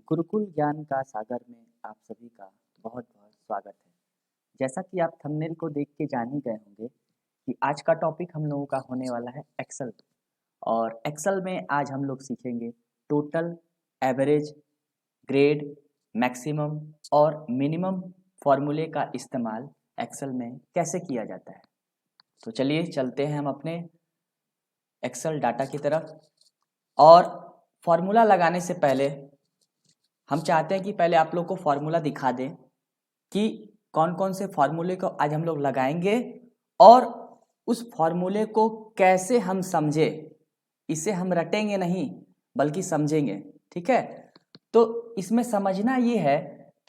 गुरुकुल ज्ञान का सागर में आप सभी का बहुत बहुत स्वागत है। जैसा कि आप थंबनेल को देख के जान ही गए होंगे कि आज का टॉपिक हम लोगों का होने वाला है एक्सेल। और एक्सेल में आज हम लोग सीखेंगे टोटल, एवरेज, ग्रेड, मैक्सिमम और मिनिमम फॉर्मूले का इस्तेमाल एक्सेल में कैसे किया जाता है। तो चलिए चलते हैं हम अपने एक्सेल डाटा की तरफ। और फॉर्मूला लगाने से पहले हम चाहते हैं कि पहले आप लोग को फॉर्मूला दिखा दें कि कौन कौन से फॉर्मूले को आज हम लोग लगाएंगे और उस फॉर्मूले को कैसे हम समझे। इसे हम रटेंगे नहीं बल्कि समझेंगे, ठीक है। तो इसमें समझना ये है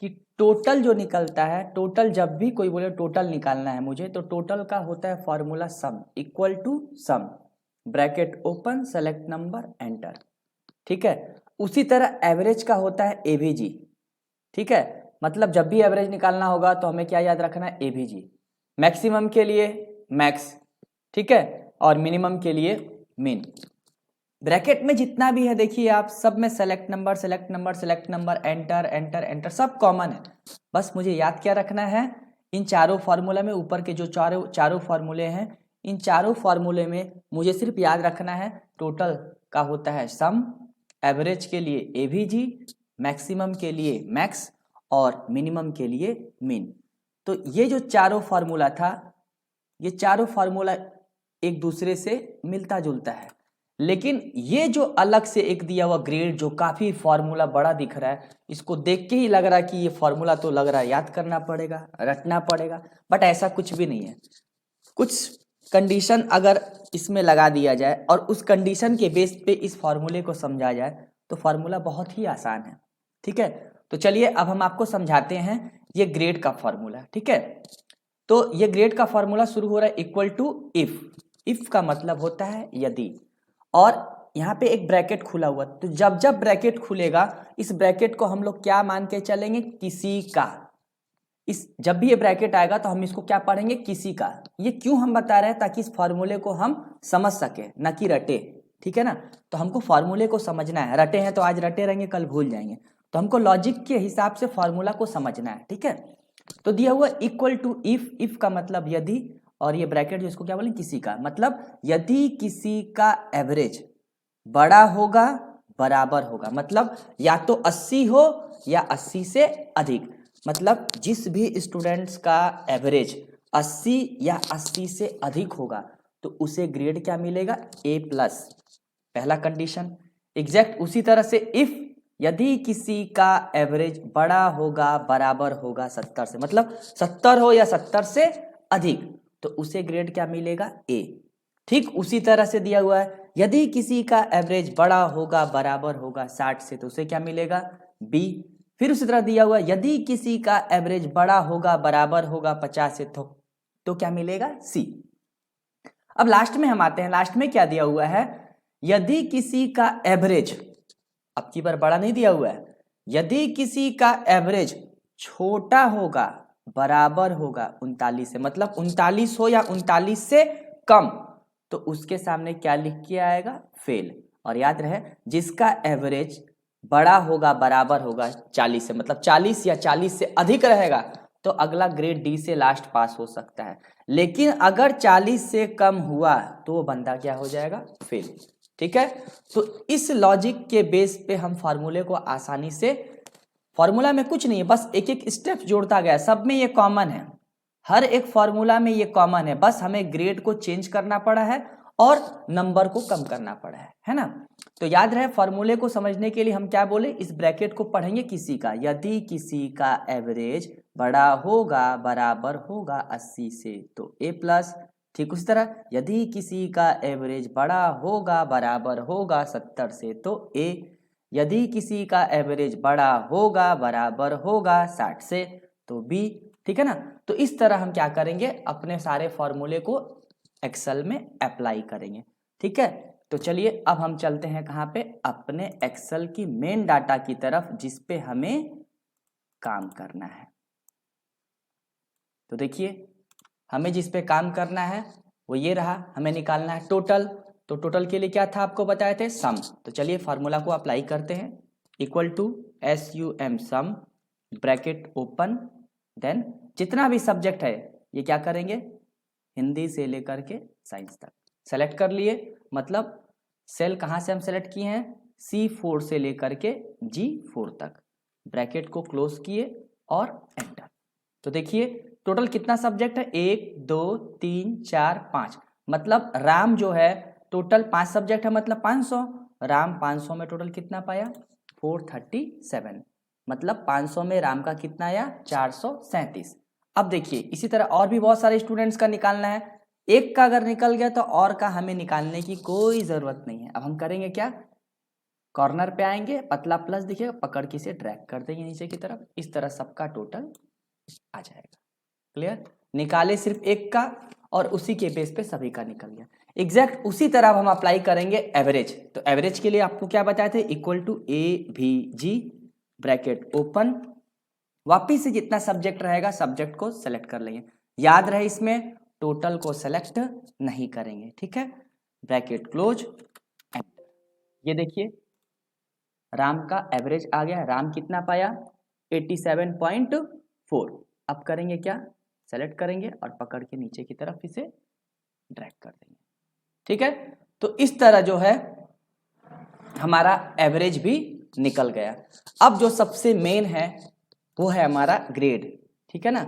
कि टोटल जो निकलता है, टोटल जब भी कोई बोले टोटल निकालना है मुझे, तो टोटल का होता है formula sum equal to sum, bracket open, select number, enter, ठीक है। उसी तरह एवरेज का होता है एवीजी, ठीक है। मतलब जब भी एवरेज निकालना होगा तो हमें क्या याद रखना है, एवीजी। मैक्सिमम के लिए मैक्स, ठीक है, और मिनिमम के लिए मिन। ब्रैकेट में जितना भी है देखिए आप, सब में select number, select number, select number, enter enter enter, सब कॉमन है। बस मुझे याद क्या रखना है, इन चारों फार्मूला में ऊपर के जो चारों फार्मूले हैं, इन चारों फार्मूले में मुझे सिर्फ याद रखना है टोटल का होता है सम, एवरेज के लिए एवीजी, मैक्सिमम के लिए मैक्स और मिनिमम के लिए मिन। तो ये जो चारों फार्मूला था, ये चारों फार्मूला एक दूसरे से मिलता जुलता है, लेकिन ये जो अलग से एक दिया हुआ ग्रेड जो काफी फार्मूला बड़ा दिख रहा है, इसको देख के ही लग रहा है कि ये फार्मूला तो लग रहा है याद करना पड़ेगा, रटना पड़ेगा, बट ऐसा कुछ भी नहीं है। कुछ कंडीशन अगर इसमें लगा दिया जाए और उस कंडीशन के बेस पे इस फार्मूले को समझा जाए तो फार्मूला बहुत ही आसान है, ठीक है। तो चलिए अब हम आपको समझाते हैं ये ग्रेड का फार्मूला, ठीक है। तो ये ग्रेड का फार्मूला शुरू हो रहा है इक्वल टू इफ। इफ का मतलब होता है यदि, और यहाँ पे एक ब्रैकेट खुला हुआ, तो जब जब ब्रैकेट खुलेगा इस ब्रैकेट को हम लोग क्या मान के चलेंगे, किसी का। इस जब भी ये ब्रैकेट आएगा तो हम इसको क्या पढ़ेंगे, किसी का। ये क्यों हम बता रहे हैं, ताकि इस फार्मूले को हम समझ सके, ना कि रटे, ठीक है ना। तो हमको फार्मूले को समझना है, रटे हैं तो आज रटे रहेंगे, कल भूल जाएंगे। तो हमको लॉजिक के हिसाब से फार्मूला को समझना है, ठीक है। तो दिया हुआ इक्वल टू इफ, इफ का मतलब यदि, और ये ब्रैकेट जिसको क्या बोलेंगे, किसी का, मतलब यदि किसी का एवरेज बड़ा होगा बराबर होगा, मतलब या तो 80 हो या 80 से अधिक। मतलब जिस भी स्टूडेंट्स का एवरेज 80 या 80 से अधिक होगा तो उसे ग्रेड क्या मिलेगा, ए प्लस, पहला कंडीशन। एग्जैक्ट उसी तरह से इफ यदि किसी का एवरेज बड़ा होगा बराबर होगा 70 से, मतलब 70 हो या 70 से अधिक, तो उसे ग्रेड क्या मिलेगा, ए। ठीक उसी तरह से दिया हुआ है यदि किसी का एवरेज बड़ा होगा बराबर होगा 60 से, तो उसे क्या मिलेगा, बी। फिर उसी तरह दिया हुआ यदि किसी का एवरेज बड़ा होगा बराबर होगा 50 से, तो क्या मिलेगा, सी। अब लास्ट में हम आते हैं, लास्ट में क्या दिया हुआ है, यदि किसी का एवरेज, अब की बार बड़ा नहीं दिया हुआ है, यदि किसी का एवरेज छोटा होगा बराबर होगा 39 से, मतलब 39 हो या 39 से कम, तो उसके सामने क्या लिख के आएगा, फेल। और याद रहे जिसका एवरेज बड़ा होगा बराबर होगा 40 से, मतलब 40 या 40 से अधिक रहेगा, तो अगला ग्रेड डी से लास्ट पास हो सकता है। लेकिन अगर 40 से कम हुआ तो वो बंदा क्या हो जाएगा, फेल, ठीक है। तो इस लॉजिक के बेस पे हम फार्मूले को आसानी से, फार्मूला में कुछ नहीं है, बस एक एक स्टेप जोड़ता गया, सब में ये कॉमन है, हर एक फार्मूला में ये कॉमन है, बस हमें ग्रेड को चेंज करना पड़ा है और नंबर को कम करना पड़ा है ना। तो याद रहे फार्मूले को समझने के लिए हम क्या बोले, इस ब्रैकेट को पढ़ेंगे किसी का, यदि किसी का एवरेज बड़ा होगा बराबर होगा 80 से, तो ए प्लस। ठीक उसी तरह यदि किसी का एवरेज बड़ा होगा बराबर होगा 70 से, तो ए। यदि किसी का एवरेज बड़ा होगा बराबर होगा 60 से, तो बी, ठीक है ना। तो इस तरह हम क्या करेंगे, अपने सारे फॉर्मूले को एक्सेल में अप्लाई करेंगे, ठीक है। तो चलिए अब हम चलते हैं कहाँ पे, अपने एक्सेल की मेन डाटा की तरफ, जिस पे हमें काम करना है। तो देखिए हमें जिस पे काम करना है वो ये रहा, हमें निकालना है टोटल। तो टोटल के लिए क्या था आपको बताए थे, सम। तो चलिए फार्मूला को अप्लाई करते हैं, equal to SUM sum bracket open, then जितना भी सब्जेक्ट है ये क्या करेंगे, हिंदी से लेकर के साइंस तक सेलेक्ट कर लिए। मतलब सेल कहाँ से हम सेलेक्ट किए हैं, C4 से लेकर के G4 तक, ब्रैकेट को क्लोज किए और एंटर। तो देखिए टोटल कितना सब्जेक्ट है, 1 2 3 4 5, मतलब राम जो है टोटल 5 सब्जेक्ट है, मतलब 500। राम 500 में टोटल कितना पाया, 437, मतलब 500 में राम का कितना आया, 437। अब देखिए इसी तरह और भी बहुत सारे स्टूडेंट्स का निकालना है, एक का अगर निकल गया तो और का हमें निकालने की कोई जरूरत नहीं है। अब हम करेंगे क्या, कॉर्नर पे आएंगे, पतला प्लस दिखेगा, पकड़ के इसे ड्रैग कर देंगे नीचे की तरफ, इस तरह सबका टोटल आ जाएगा। क्लियर, निकाले सिर्फ एक का और उसी के बेस पे सभी का निकल गया। एग्जैक्ट उसी तरह हम अप्लाई करेंगे एवरेज। तो एवरेज के लिए आपको क्या बताए थे, equal to AVG bracket open, वापिस से जितना सब्जेक्ट रहेगा सब्जेक्ट को सेलेक्ट कर लेंगे। याद रहे इसमें टोटल को सेलेक्ट नहीं करेंगे, ठीक है, ब्रैकेट क्लोज एंटर। ये देखिए राम का एवरेज आ गया, राम कितना पाया, 87.4। अब करेंगे क्या, सेलेक्ट करेंगे और पकड़ के नीचे की तरफ इसे ड्रैग कर देंगे, ठीक है। तो इस तरह जो है हमारा एवरेज भी निकल गया। अब जो सबसे मेन है वो है हमारा ग्रेड, ठीक है ना।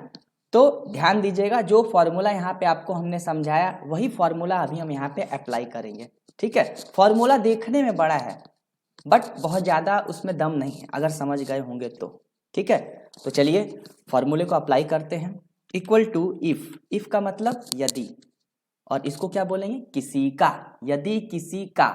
तो ध्यान दीजिएगा, जो फॉर्मूला यहाँ पे आपको हमने समझाया वही फॉर्मूला अभी हम यहाँ पे अप्लाई करेंगे, ठीक है। फॉर्मूला देखने में बड़ा है बट बहुत ज़्यादा उसमें दम नहीं है, अगर समझ गए होंगे तो, ठीक है। तो चलिए फॉर्मूले को अप्लाई करते हैं। इक्वल टू इफ का मतलब यदि, और इसको क्या बोलेंगे, किसी का, यदि किसी का,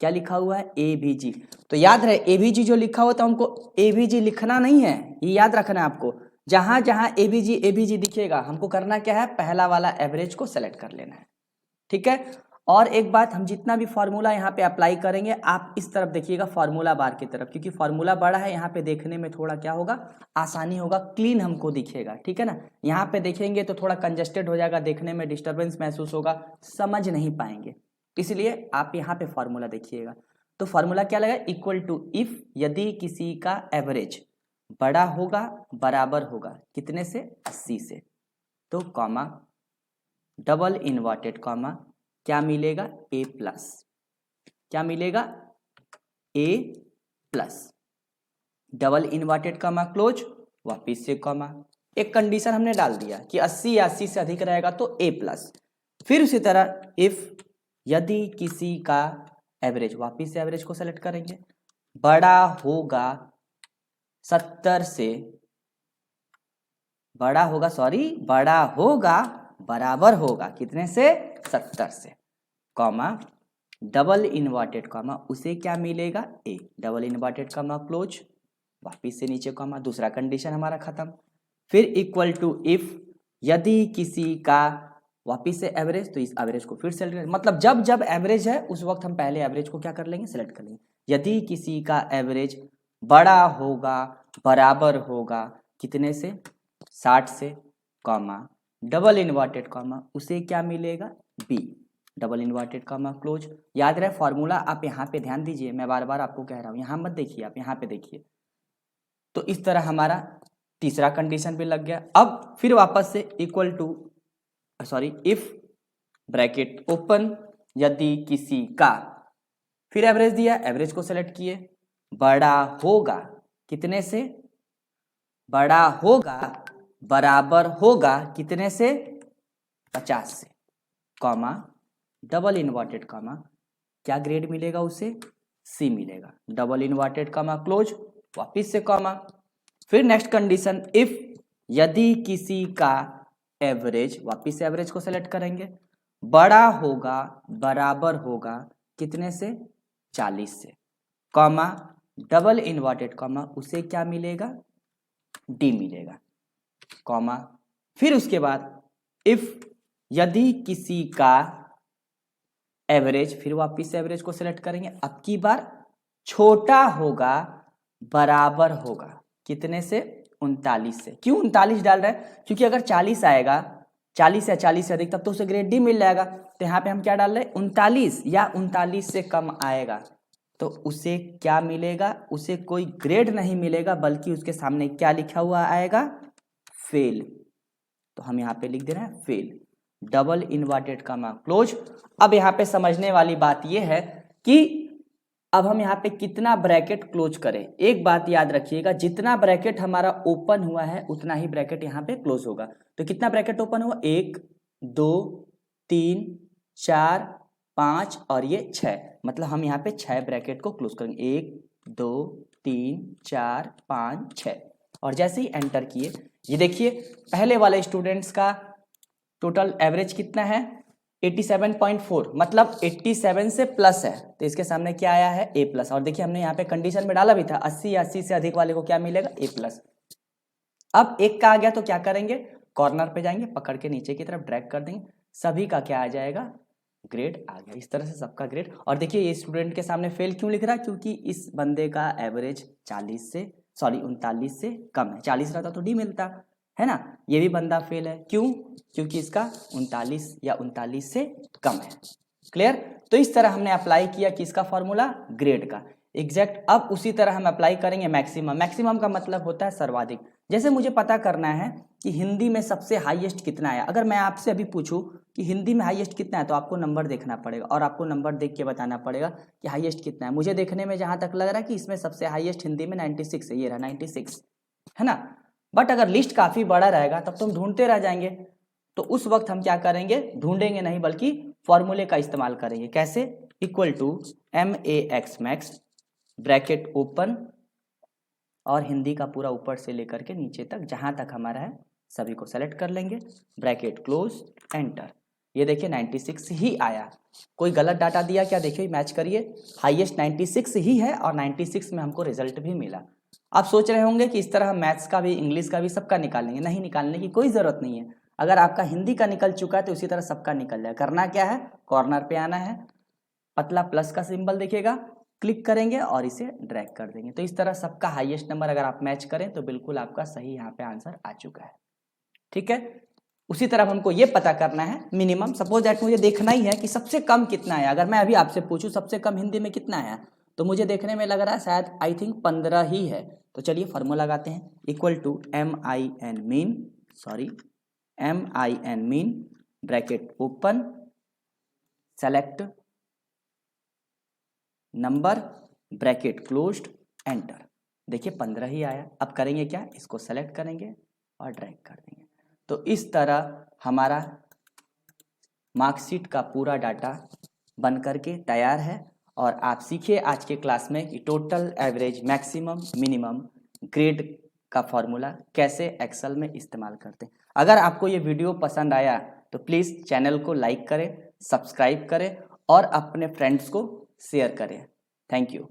क्या लिखा हुआ है, AVG। तो याद रहे AVG जो लिखा हुआ था हमको AVG लिखना नहीं है, ये याद रखना है आपको। जहां जहां AVG दिखेगा हमको करना क्या है, पहला वाला एवरेज को सेलेक्ट कर लेना है, ठीक है। और एक बात, हम जितना भी फॉर्मूला यहाँ पे अप्लाई करेंगे आप इस तरफ देखिएगा, फॉर्मूला बार की तरफ, क्योंकि फॉर्मूला बड़ा है, यहाँ पे देखने में थोड़ा क्या होगा, आसानी होगा, क्लीन हमको दिखेगा, ठीक है ना। यहाँ पे देखेंगे तो थोड़ा कंजेस्टेड हो जाएगा, देखने में डिस्टर्बेंस महसूस होगा, समझ नहीं पाएंगे, इसलिए आप यहाँ पे फॉर्मूला देखिएगा। तो फॉर्मूला क्या लगा, इक्वल टू इफ, यदि किसी का एवरेज बड़ा होगा बराबर होगा कितने से, 80 से, तो कॉमा, डबल इन्वर्टेड कॉमा, क्या मिलेगा, A+, क्या मिलेगा, A+, double inverted comma close, वापिस से कॉमा, एक कंडीशन हमने डाल दिया कि 80 या 80 से अधिक रहेगा तो A+। फिर उसी तरह इफ, यदि किसी का एवरेज, वापिस से एवरेज को सेलेक्ट करेंगे, बड़ा होगा 70 से, बड़ा होगा बराबर होगा कितने से, 70 से, कॉमा, डबल इन्वर्टेड कॉमा, उसे क्या मिलेगा, A, double inverted comma close, वापिस से नीचे कॉमा, दूसरा कंडीशन हमारा खत्म। फिर इक्वल टू इफ, यदि किसी का, वापिस से एवरेज, तो इस एवरेज को फिर सेलेक्ट, मतलब जब जब एवरेज है उस वक्त हम पहले एवरेज को क्या कर लेंगे, सेलेक्ट कर लेंगे। यदि किसी का एवरेज बड़ा होगा बराबर होगा कितने से, 60 से, कॉमा, डबल इन्वर्टेड कॉमा, उसे क्या मिलेगा, B, double inverted comma close. याद रहे फॉर्मूला आप यहाँ पे ध्यान दीजिए, मैं बार बार आपको कह रहा हूँ, यहाँ मत देखिए, आप यहाँ पे देखिए। तो इस तरह हमारा तीसरा कंडीशन भी लग गया। अब फिर वापस से equal to, sorry, if bracket open, यदि किसी का, फिर एवरेज दिया, एवरेज को सेलेक्ट किए, बड़ा होगा कितने से, बड़ा होगा बराबर होगा कितने से, 50 से, कॉमा, डबल इन्वर्टेड कॉमा, क्या ग्रेड मिलेगा उसे, C मिलेगा, डबल इन्वर्टेड कॉमा क्लोज, वापिस से कॉमा। फिर नेक्स्ट कंडीशन इफ, यदि किसी का एवरेज, वापिस से एवरेज को सेलेक्ट करेंगे, बड़ा होगा बराबर होगा कितने से, 40 से, कॉमा, डबल इन्वर्टेड कॉमा, उसे क्या मिलेगा, D मिलेगा, कॉमा। फिर उसके बाद इफ, यदि किसी का एवरेज, फिर वापिस से एवरेज को सेलेक्ट करेंगे, अब की बार छोटा होगा बराबर होगा कितने से, 39 से। क्यों 39 डाल रहे हैं, क्योंकि अगर 40 आएगा, 40 या 40 से अधिक, तब तो उसे ग्रेड D मिल जाएगा। तो यहाँ पे हम क्या डाल रहे हैं, 39 या 39 से कम आएगा तो उसे क्या मिलेगा, उसे कोई ग्रेड नहीं मिलेगा, बल्कि उसके सामने क्या लिखा हुआ आएगा, फेल। तो हम यहाँ पे लिख दे रहे हैं fail, double inverted comma close. अब यहाँ पे समझने वाली बात यह है कि अब हम यहाँ पे कितना ब्रैकेट क्लोज करें। एक बात याद रखिएगा, जितना ब्रैकेट हमारा ओपन हुआ है उतना ही ब्रैकेट यहाँ पे क्लोज होगा। तो कितना ब्रैकेट ओपन हुआ, 1 2 3 4 5 और ये 6, मतलब हम यहाँ पे 6 ब्रैकेट को क्लोज करेंगे, 1 2 3 4 5 6। और जैसे ही एंटर किए, ये देखिए पहले वाले स्टूडेंट्स का टोटल एवरेज कितना है, 87.4, मतलब 87 से प्लस है, तो इसके सामने क्या आया है, ए प्लस। और देखिए हमने यहाँ पे कंडीशन में डाला भी था, 80 या 80 से अधिक वाले को क्या मिलेगा, ए प्लस। अब एक का आ गया तो क्या करेंगे, कॉर्नर पे जाएंगे, पकड़ के नीचे की तरफ ड्रैग कर देंगे, सभी का क्या आ जाएगा, ग्रेड आ गया। इस तरह से सबका ग्रेड। और देखिए ये स्टूडेंट के सामने फेल क्यों लिख रहा है, क्योंकि इस बंदे का एवरेज 39 से कम है। 40 रहता तो डी मिलता है ना। ये भी बंदा फेल है, क्यों, क्योंकि इसका 39 से कम है। क्लियर। तो इस तरह हमने अप्लाई किया कि इसका फॉर्मूला ग्रेड का एग्जैक्ट। अब उसी तरह हम अप्लाई करेंगे मैक्सिमम। मैक्सिमम का मतलब होता है सर्वाधिक। जैसे मुझे पता करना है कि हिंदी में सबसे हाईएस्ट कितना है, अगर मैं आपसे अभी पूछूं कि हिंदी में हाईएस्ट कितना है, तो आपको नंबर देखना पड़ेगा और आपको नंबर देख के बताना पड़ेगा कि हाईएस्ट कितना है। मुझे देखने में जहां तक लग रहा है कि इसमें सबसे हाईएस्ट हिंदी में 96 है, ये रहा 96, है ना। बट अगर लिस्ट काफी बड़ा रहेगा तब तो हम ढूंढते रह जाएंगे। तो उस वक्त हम क्या करेंगे, ढूंढेंगे नहीं बल्कि फॉर्मूले का इस्तेमाल करेंगे। कैसे, equal to MAX max bracket open और हिंदी का पूरा ऊपर से लेकर के नीचे तक जहां तक हमारा है सभी को सेलेक्ट कर लेंगे, ब्रैकेट क्लोज, एंटर। ये देखिए 96 ही आया, कोई गलत डाटा दिया क्या, देखिए मैच करिए, हाईएस्ट 96 ही है और 96 में हमको रिजल्ट भी मिला। आप सोच रहे होंगे कि इस तरह हम मैथ्स का भी, इंग्लिश का भी, सबका निकाल लेंगे। नहीं, निकालने की कोई जरूरत नहीं है। अगर आपका हिंदी का निकल चुका है तो उसी तरह सबका निकल जाए। करना क्या है, कॉर्नर पे आना है, पतला प्लस का सिंबल दिखेगा, क्लिक करेंगे और इसे ड्रैग कर देंगे। तो इस तरह सबका हाईएस्ट नंबर अगर आप मैच करें तो बिल्कुल आपका सही यहाँ पे आंसर आ चुका है। ठीक है। उसी तरह हमको ये पता करना है मिनिमम। सपोज दैट मुझे देखना ही है कि सबसे कम कितना है। अगर मैं अभी आपसे पूछूं सबसे कम हिंदी में कितना है, तो मुझे देखने में लग रहा है शायद आई थिंक 15 ही है। तो चलिए फॉर्मूला लगाते हैं, equal to MIN min bracket open, select number, bracket closed, enter. देखिए 15 ही आया। अब करेंगे क्या, इसको सेलेक्ट करेंगे और ड्रैग कर देंगे। तो इस तरह हमारा मार्कशीट का पूरा डाटा बन करके तैयार है। और आप सीखिए आज के क्लास में कि total, average, maximum, minimum, grade का फॉर्मूला कैसे एक्सेल में इस्तेमाल करते हैं। अगर आपको ये वीडियो पसंद आया तो प्लीज़ चैनल को लाइक करें, सब्सक्राइब करें और अपने फ्रेंड्स को शेयर करें। Thank you.